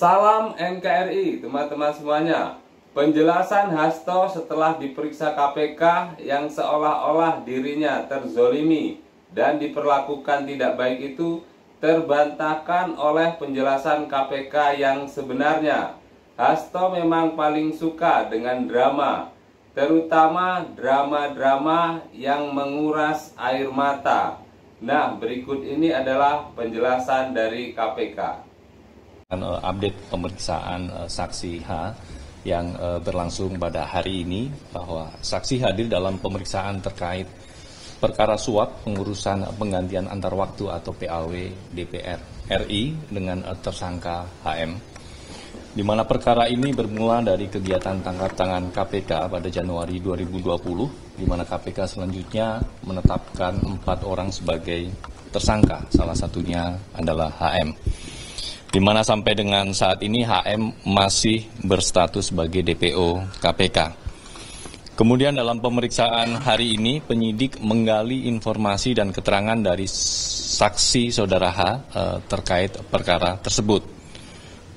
Salam NKRI teman-teman semuanya. Penjelasan Hasto setelah diperiksa KPK yang seolah-olah dirinya terzolimi dan diperlakukan tidak baik itu terbantahkan oleh penjelasan KPK yang sebenarnya. Hasto memang paling suka dengan drama, terutama drama-drama yang menguras air mata. Nah, berikut ini adalah penjelasan dari KPK. Update pemeriksaan saksi H yang berlangsung pada hari ini, bahwa saksi hadir dalam pemeriksaan terkait perkara suap pengurusan penggantian antar waktu atau PAW DPR RI dengan tersangka HM, di mana perkara ini bermula dari kegiatan tangkap tangan KPK pada Januari 2020, di mana KPK selanjutnya menetapkan 4 orang sebagai tersangka, salah satunya adalah HM. Di mana sampai dengan saat ini HM masih berstatus sebagai DPO KPK. Kemudian dalam pemeriksaan hari ini, penyidik menggali informasi dan keterangan dari saksi saudara H terkait perkara tersebut.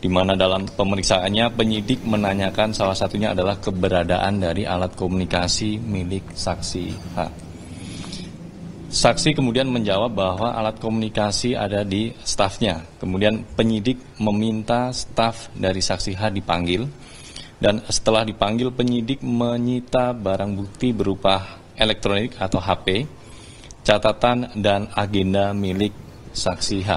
Di mana dalam pemeriksaannya penyidik menanyakan salah satunya adalah keberadaan dari alat komunikasi milik saksi H. Saksi kemudian menjawab bahwa alat komunikasi ada di stafnya. Kemudian penyidik meminta staf dari saksi H dipanggil, dan setelah dipanggil penyidik menyita barang bukti berupa elektronik atau HP, catatan dan agenda milik saksi H.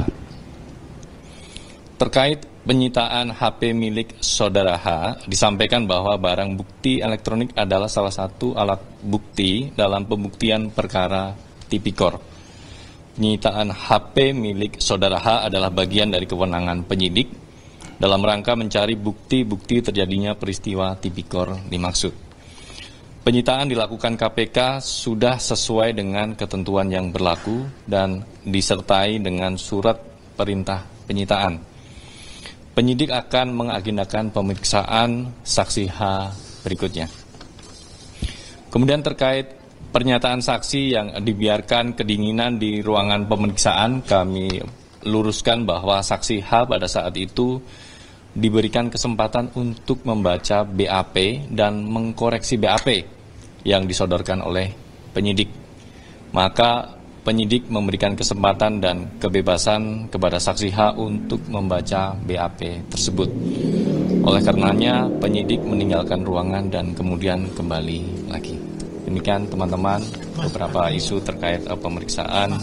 Terkait penyitaan HP milik saudara H, disampaikan bahwa barang bukti elektronik adalah salah satu alat bukti dalam pembuktian perkara tipikor. Penyitaan HP milik saudara H adalah bagian dari kewenangan penyidik dalam rangka mencari bukti-bukti terjadinya peristiwa tipikor dimaksud. Penyitaan dilakukan KPK sudah sesuai dengan ketentuan yang berlaku dan disertai dengan surat perintah penyitaan. Penyidik akan mengagendakan pemeriksaan saksi H berikutnya. Kemudian terkait pernyataan saksi yang dibiarkan kedinginan di ruangan pemeriksaan, kami luruskan bahwa saksi H pada saat itu diberikan kesempatan untuk membaca BAP dan mengkoreksi BAP yang disodorkan oleh penyidik. Maka penyidik memberikan kesempatan dan kebebasan kepada saksi H untuk membaca BAP tersebut. Oleh karenanya penyidik meninggalkan ruangan dan kemudian kembali lagi. Demikian teman-teman beberapa isu terkait pemeriksaan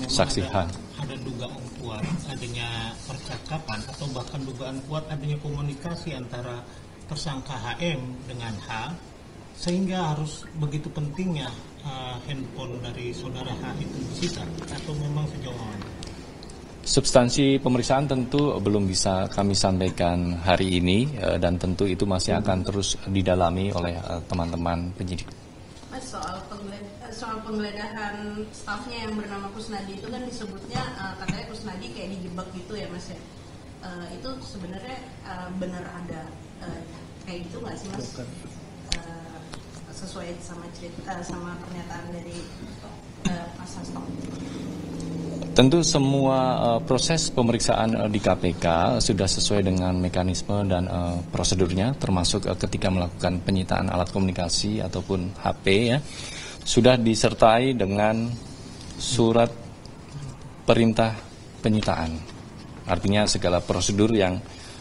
saksi H. Ada dugaan kuat adanya percakapan atau bahkan dugaan kuat adanya komunikasi antara tersangka HM dengan H, sehingga harus begitu pentingnya handphone dari saudara H itu disita, atau memang sejauh mana? Substansi pemeriksaan tentu belum bisa kami sampaikan hari ini, dan tentu itu masih akan terus didalami oleh teman-teman penyidik. Mas, soal penggeledahan stafnya yang bernama Kusnadi itu kan disebutnya katanya Kusnadi kayak dijebak gitu ya Mas ya. Itu sebenarnya benar ada kayak gitu nggak sih Mas? Sesuai sama cerita sama pernyataan dari Mas Hasto. Tentu semua proses pemeriksaan di KPK sudah sesuai dengan mekanisme dan prosedurnya, termasuk ketika melakukan penyitaan alat komunikasi ataupun HP ya, sudah disertai dengan surat perintah penyitaan. Artinya segala prosedur yang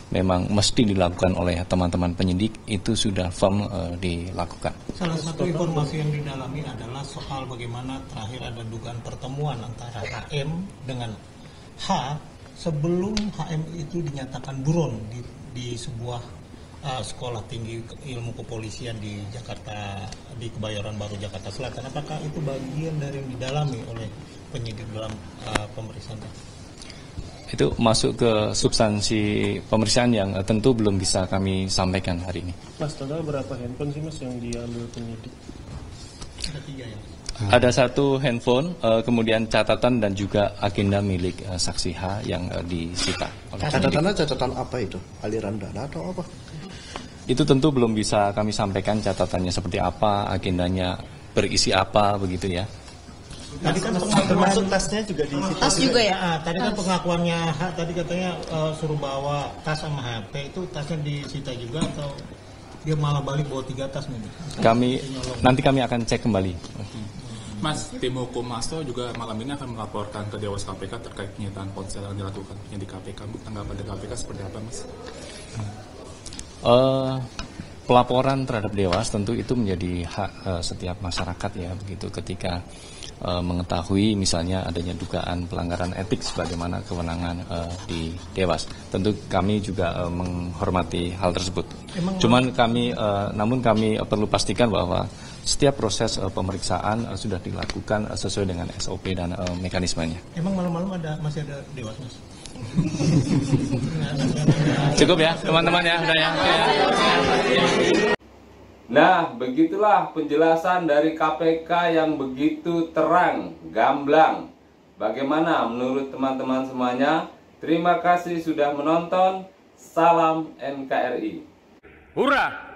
memang mesti dilakukan oleh teman-teman penyidik itu sudah firm dilakukan. Salah satu informasi yang didalami adalah soal bagaimana terakhir ada dugaan pertemuan antara HM dengan H sebelum HM itu dinyatakan buron di sebuah sekolah tinggi ilmu kepolisian di Jakarta, di Kebayoran Baru, Jakarta Selatan. Apakah itu bagian dari yang didalami oleh penyidik dalam pemeriksaan? Itu masuk ke substansi pemeriksaan yang tentu belum bisa kami sampaikan hari ini. Mas, total berapa handphone sih Mas yang diambil penyidik? Ada 3 ya? Ada 1 handphone, kemudian catatan dan juga agenda milik saksi H yang disita. Catatannya catatan apa itu? Aliran dana atau apa? Itu tentu belum bisa kami sampaikan catatannya seperti apa, agendanya berisi apa begitu ya. Tadi kan Termasuk tasnya juga di situ. Tas juga ya? Tadi kan pengakuannya tadi katanya suruh bawa tas sama HP, itu tasnya disita juga atau dia malah balik bawa 3 tas nih? Nanti kami akan cek kembali. Mas, tim hukum Hasto juga malam ini akan melaporkan ke Dewas KPK terkait penyitaan ponsel yang dilakukan di KPK. Tanggapan dari KPK seperti apa, Mas? Pelaporan terhadap Dewas tentu itu menjadi hak setiap masyarakat ya, begitu ketika mengetahui misalnya adanya dugaan pelanggaran etik sebagaimana kewenangan di Dewas. Tentu kami juga menghormati hal tersebut. Namun kami perlu pastikan bahwa setiap proses pemeriksaan sudah dilakukan sesuai dengan SOP dan mekanismenya. Emang malam-malam masih ada Dewas, Mas? Cukup ya teman-teman ya, udah ya. Nah, begitulah penjelasan dari KPK yang begitu terang, gamblang. Bagaimana menurut teman-teman semuanya? Terima kasih sudah menonton. Salam NKRI. Hurrah!